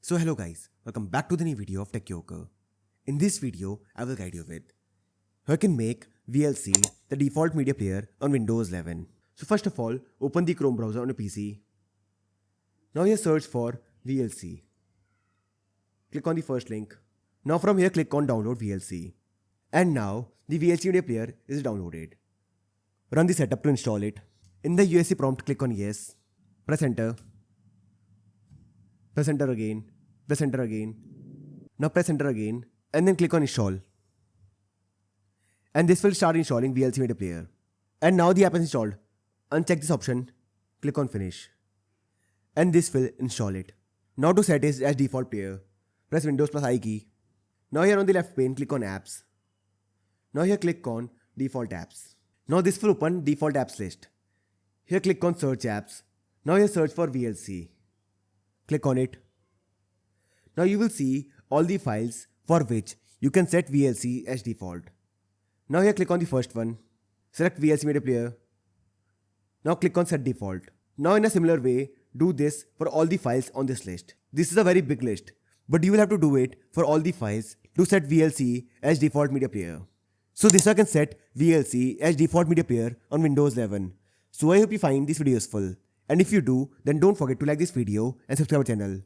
So hello guys, welcome back to the new video of Tech Yoker. In this video, I will guide you with how you can make VLC the default media player on Windows 11. So first of all, open the Chrome browser on your PC. Now here search for VLC. Click on the first link. Now from here click on download VLC. And now the VLC media player is downloaded. Run the setup to install it. In the USC prompt click on yes. Press enter. Press enter again. Press enter again. Now press enter again and then click on install. And this will start installing VLC media player. And now the app is installed. Uncheck this option. Click on finish. And this will install it. Now to set it as default player, press Windows plus I key. Now here on the left pane click on apps. Now here click on default apps. Now this will open default apps list. Here click on search apps. Now here search for VLC. Click on it. Now you will see all the files for which you can set VLC as default. Now here click on the first one. Select VLC media player. Now click on set default. Now in a similar way, do this for all the files on this list. This is a very big list, but you will have to do it for all the files to set VLC as default media player. So this way I can set VLC as default media player on Windows 11. So I hope you find this video useful. And if you do, then don't forget to like this video and subscribe our channel.